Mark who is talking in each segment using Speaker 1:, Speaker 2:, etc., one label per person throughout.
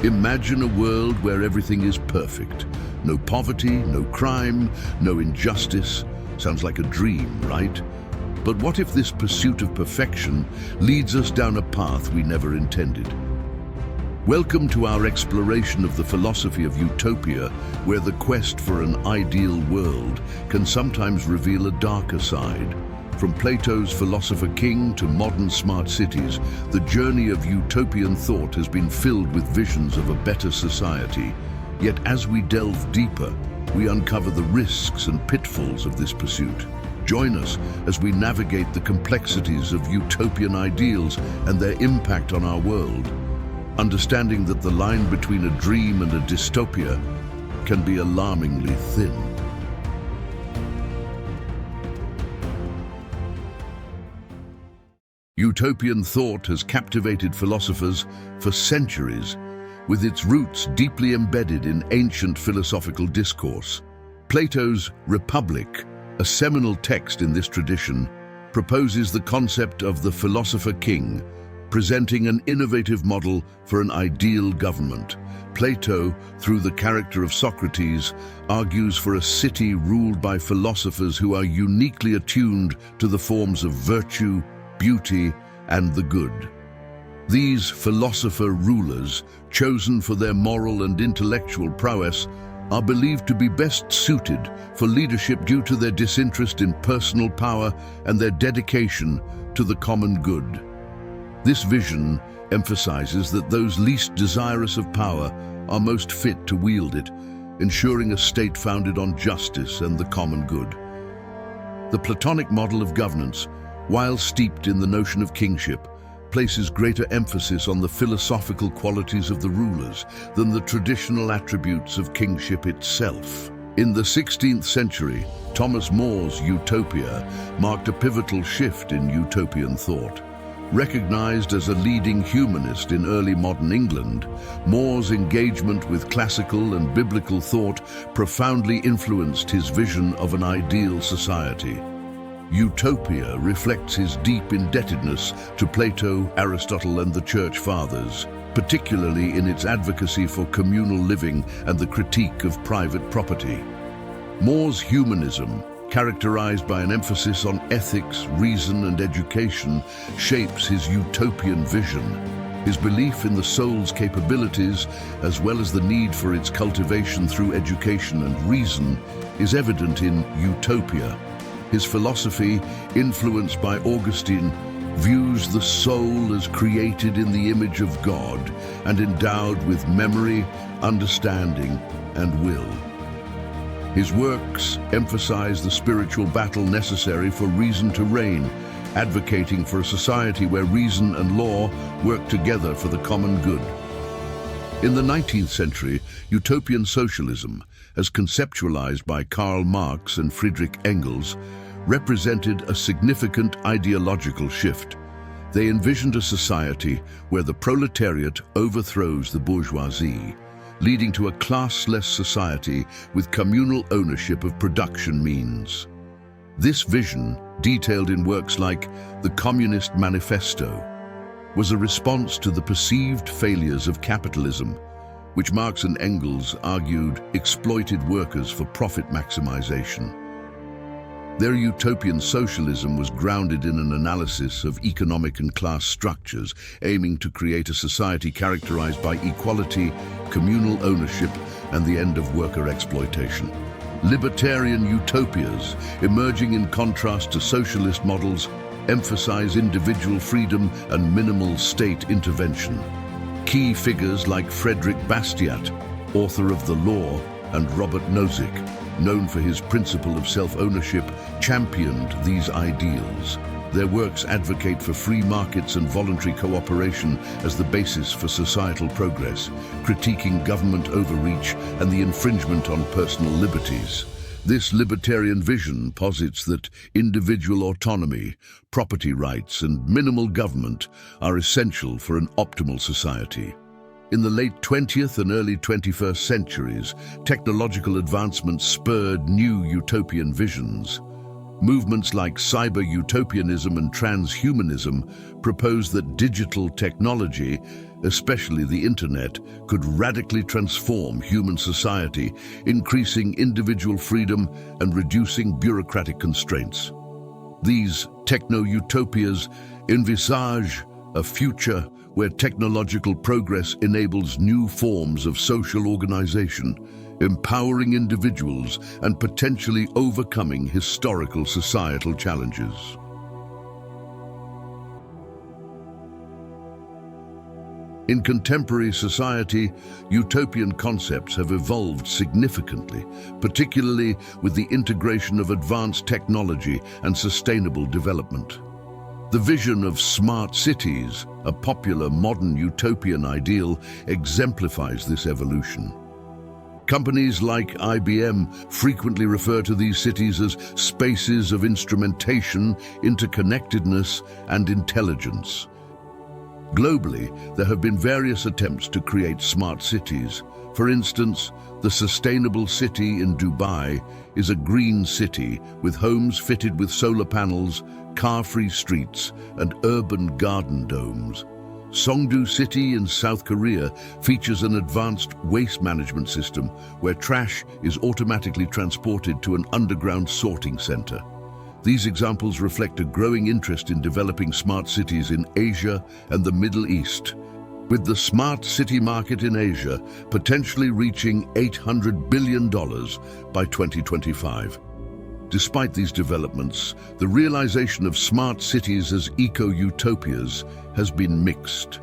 Speaker 1: Imagine a world where everything is perfect. No poverty, no crime, no injustice. Sounds like a dream, right? But what if this pursuit of perfection leads us down a path we never intended? Welcome to our exploration of the philosophy of utopia, where the quest for an ideal world can sometimes reveal a darker side. From Plato's philosopher king to modern smart cities, the journey of utopian thought has been filled with visions of a better society. Yet as we delve deeper, we uncover the risks and pitfalls of this pursuit. Join us as we navigate the complexities of utopian ideals and their impact on our world, understanding that the line between a dream and a dystopia can be alarmingly thin. Utopian thought has captivated philosophers for centuries, with its roots deeply embedded in ancient philosophical discourse. Plato's Republic, a seminal text in this tradition, proposes the concept of the philosopher king, presenting an innovative model for an ideal government. Plato, through the character of Socrates, argues for a city ruled by philosophers who are uniquely attuned to the forms of virtue, beauty, and the good. These philosopher rulers, chosen for their moral and intellectual prowess, are believed to be best suited for leadership due to their disinterest in personal power and their dedication to the common good. This vision emphasizes that those least desirous of power are most fit to wield it, ensuring a state founded on justice and the common good. The Platonic model of governance, while steeped in the notion of kingship, places greater emphasis on the philosophical qualities of the rulers than the traditional attributes of kingship itself. In the 16th century, Thomas More's Utopia marked a pivotal shift in utopian thought. Recognized as a leading humanist in early modern England, More's engagement with classical and biblical thought profoundly influenced his vision of an ideal society. Utopia reflects his deep indebtedness to Plato, Aristotle, and the Church Fathers, particularly in its advocacy for communal living and the critique of private property. More's humanism, characterized by an emphasis on ethics, reason, and education, shapes his utopian vision. His belief in the soul's capabilities, as well as the need for its cultivation through education and reason, is evident in Utopia. His philosophy, influenced by Augustine, views the soul as created in the image of God and endowed with memory, understanding, and will. His works emphasize the spiritual battle necessary for reason to reign, advocating for a society where reason and law work together for the common good. In the 19th century, utopian socialism, as conceptualized by Karl Marx and Friedrich Engels, represented a significant ideological shift. They envisioned a society where the proletariat overthrows the bourgeoisie, leading to a classless society with communal ownership of production means. This vision, detailed in works like the Communist Manifesto, was a response to the perceived failures of capitalism, which Marx and Engels argued exploited workers for profit maximization. Their utopian socialism was grounded in an analysis of economic and class structures, aiming to create a society characterized by equality, communal ownership, and the end of worker exploitation. Libertarian utopias, emerging in contrast to socialist models, emphasize individual freedom and minimal state intervention. Key figures like Frederick Bastiat, author of The Law, and Robert Nozick, known for his principle of self-ownership, championed these ideals. Their works advocate for free markets and voluntary cooperation as the basis for societal progress, critiquing government overreach and the infringement on personal liberties. This libertarian vision posits that individual autonomy, property rights, and minimal government are essential for an optimal society. In the late 20th and early 21st centuries, technological advancements spurred new utopian visions. Movements like cyber-utopianism and transhumanism propose that digital technology, especially the internet, could radically transform human society, increasing individual freedom and reducing bureaucratic constraints. These techno-utopias envisage a future where technological progress enables new forms of social organization, empowering individuals and potentially overcoming historical societal challenges. In contemporary society, utopian concepts have evolved significantly, particularly with the integration of advanced technology and sustainable development. The vision of smart cities, a popular modern utopian ideal, exemplifies this evolution. Companies like IBM frequently refer to these cities as spaces of instrumentation, interconnectedness, and intelligence. Globally, there have been various attempts to create smart cities. For instance, the Sustainable City in Dubai is a green city with homes fitted with solar panels, car-free streets, and urban garden domes. Songdo City in South Korea features an advanced waste management system where trash is automatically transported to an underground sorting center. These examples reflect a growing interest in developing smart cities in Asia and the Middle East, with the smart city market in Asia potentially reaching $800 billion by 2025. Despite these developments, the realization of smart cities as eco-utopias has been mixed.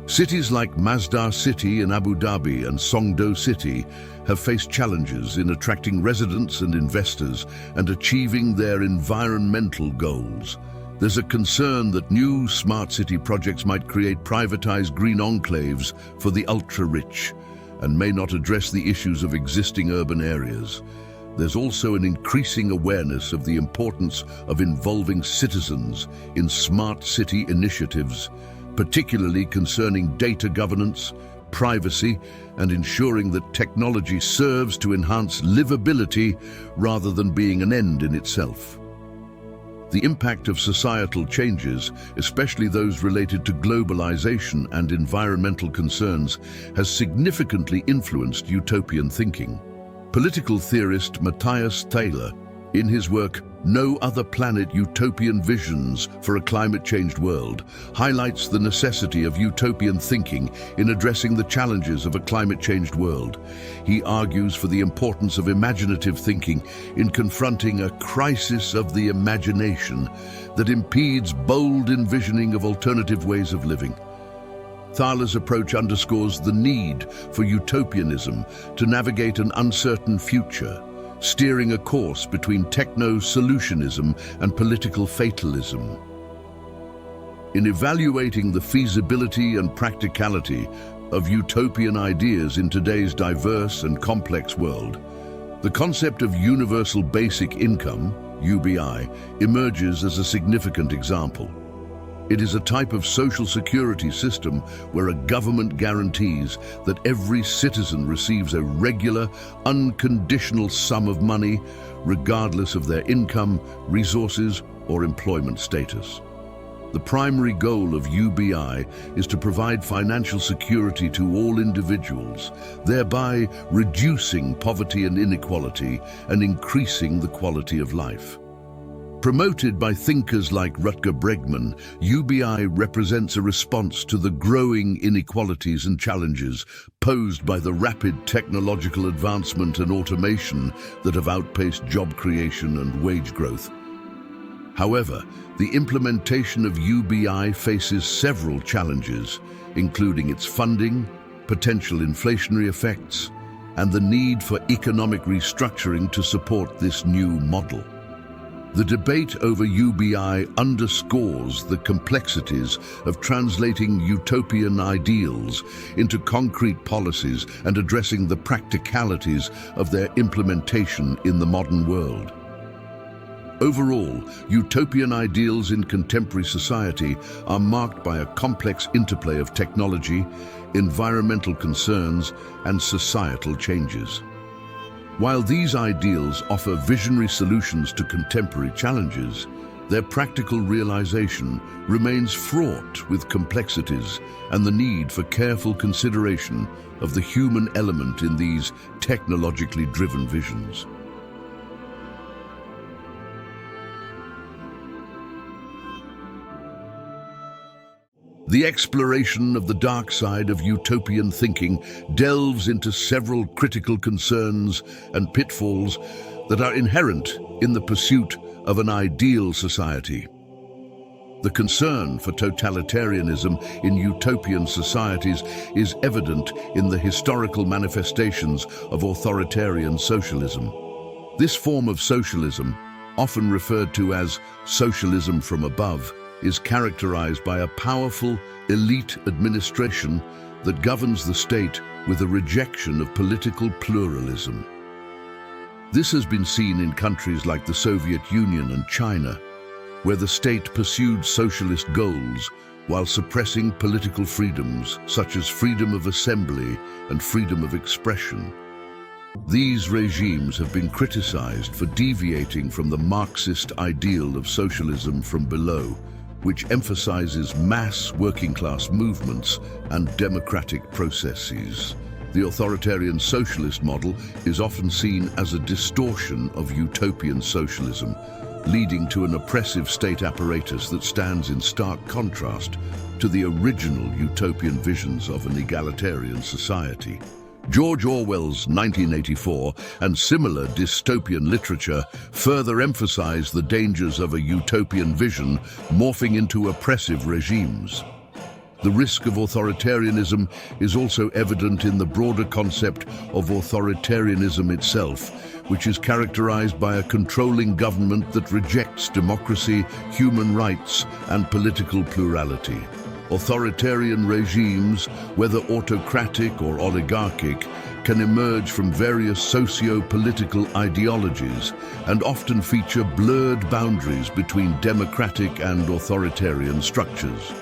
Speaker 1: Cities like Masdar City in Abu Dhabi and Songdo City have faced challenges in attracting residents and investors and achieving their environmental goals. There's a concern that new smart city projects might create privatized green enclaves for the ultra-rich and may not address the issues of existing urban areas. There's also an increasing awareness of the importance of involving citizens in smart city initiatives, particularly concerning data governance, privacy, and ensuring that technology serves to enhance livability rather than being an end in itself. The impact of societal changes, especially those related to globalization and environmental concerns, has significantly influenced utopian thinking. Political theorist Matthias Taylor, in his work No Other Planet: Utopian Visions for a Climate-Changed World, highlights the necessity of utopian thinking in addressing the challenges of a climate-changed world. He argues for the importance of imaginative thinking in confronting a crisis of the imagination that impedes bold envisioning of alternative ways of living. Thaler's approach underscores the need for utopianism to navigate an uncertain future, steering a course between techno-solutionism and political fatalism. In evaluating the feasibility and practicality of utopian ideas in today's diverse and complex world, the concept of universal basic income, UBI, emerges as a significant example. It is a type of social security system where a government guarantees that every citizen receives a regular, unconditional sum of money, regardless of their income, resources, or employment status. The primary goal of UBI is to provide financial security to all individuals, thereby reducing poverty and inequality and increasing the quality of life. Promoted by thinkers like Rutger Bregman, UBI represents a response to the growing inequalities and challenges posed by the rapid technological advancement and automation that have outpaced job creation and wage growth. However, the implementation of UBI faces several challenges, including its funding, potential inflationary effects, and the need for economic restructuring to support this new model. The debate over UBI underscores the complexities of translating utopian ideals into concrete policies and addressing the practicalities of their implementation in the modern world. Overall, utopian ideals in contemporary society are marked by a complex interplay of technology, environmental concerns, and societal changes. While these ideals offer visionary solutions to contemporary challenges, their practical realization remains fraught with complexities and the need for careful consideration of the human element in these technologically driven visions. The exploration of the dark side of utopian thinking delves into several critical concerns and pitfalls that are inherent in the pursuit of an ideal society. The concern for totalitarianism in utopian societies is evident in the historical manifestations of authoritarian socialism. This form of socialism, often referred to as socialism from above, is characterized by a powerful elite administration that governs the state with a rejection of political pluralism. This has been seen in countries like the Soviet Union and China, where the state pursued socialist goals while suppressing political freedoms such as freedom of assembly and freedom of expression. These regimes have been criticized for deviating from the Marxist ideal of socialism from below, which emphasizes mass working-class movements and democratic processes. The authoritarian socialist model is often seen as a distortion of utopian socialism, leading to an oppressive state apparatus that stands in stark contrast to the original utopian visions of an egalitarian society. George Orwell's 1984 and similar dystopian literature further emphasize the dangers of a utopian vision morphing into oppressive regimes. The risk of authoritarianism is also evident in the broader concept of authoritarianism itself, which is characterized by a controlling government that rejects democracy, human rights, and political plurality. Authoritarian regimes, whether autocratic or oligarchic, can emerge from various socio-political ideologies and often feature blurred boundaries between democratic and authoritarian structures.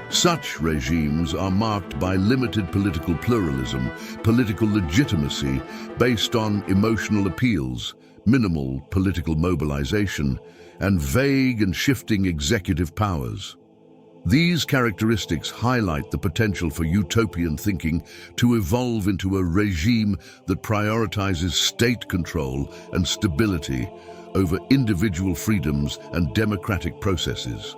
Speaker 1: Such regimes are marked by limited political pluralism, political legitimacy based on emotional appeals, minimal political mobilization, and vague and shifting executive powers. These characteristics highlight the potential for utopian thinking to evolve into a regime that prioritizes state control and stability over individual freedoms and democratic processes.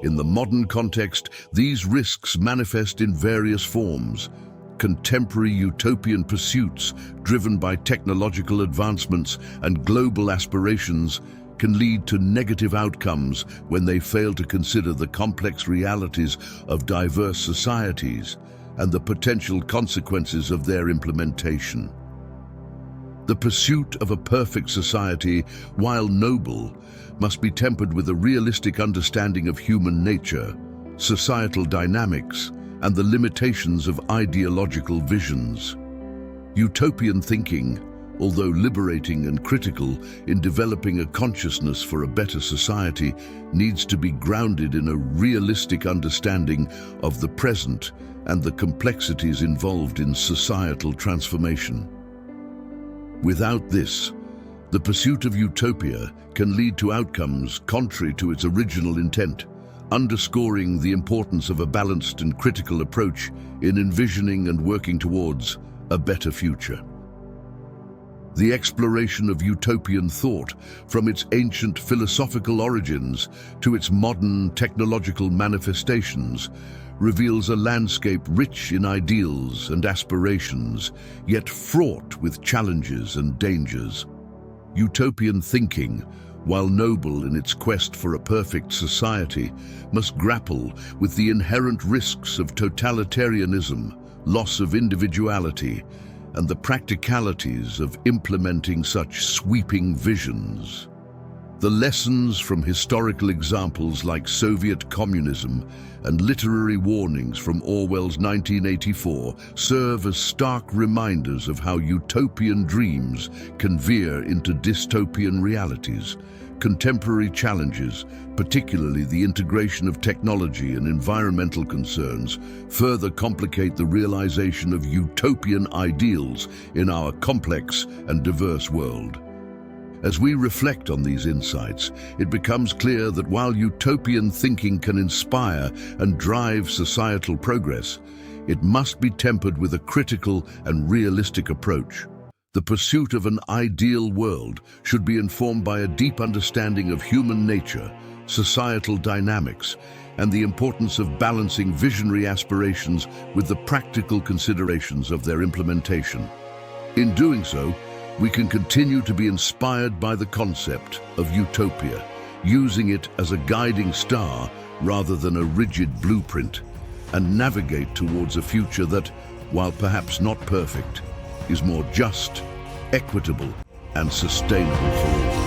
Speaker 1: In the modern context, these risks manifest in various forms. Contemporary utopian pursuits, driven by technological advancements and global aspirations, can lead to negative outcomes when they fail to consider the complex realities of diverse societies and the potential consequences of their implementation. The pursuit of a perfect society, while noble, must be tempered with a realistic understanding of human nature, societal dynamics, and the limitations of ideological visions. Utopian thinking, although liberating and critical in developing a consciousness for a better society, needs to be grounded in a realistic understanding of the present and the complexities involved in societal transformation. Without this, the pursuit of utopia can lead to outcomes contrary to its original intent, underscoring the importance of a balanced and critical approach in envisioning and working towards a better future. The exploration of utopian thought, from its ancient philosophical origins to its modern technological manifestations, reveals a landscape rich in ideals and aspirations, yet fraught with challenges and dangers. Utopian thinking, while noble in its quest for a perfect society, must grapple with the inherent risks of totalitarianism, loss of individuality, and the practicalities of implementing such sweeping visions. The lessons from historical examples like Soviet communism and literary warnings from Orwell's 1984 serve as stark reminders of how utopian dreams can veer into dystopian realities. Contemporary challenges, particularly the integration of technology and environmental concerns, further complicate the realization of utopian ideals in our complex and diverse world. As we reflect on these insights, it becomes clear that while utopian thinking can inspire and drive societal progress, it must be tempered with a critical and realistic approach. The pursuit of an ideal world should be informed by a deep understanding of human nature, societal dynamics, and the importance of balancing visionary aspirations with the practical considerations of their implementation. In doing so, we can continue to be inspired by the concept of utopia, using it as a guiding star rather than a rigid blueprint, and navigate towards a future that, while perhaps not perfect, is more just, equitable, and sustainable for all.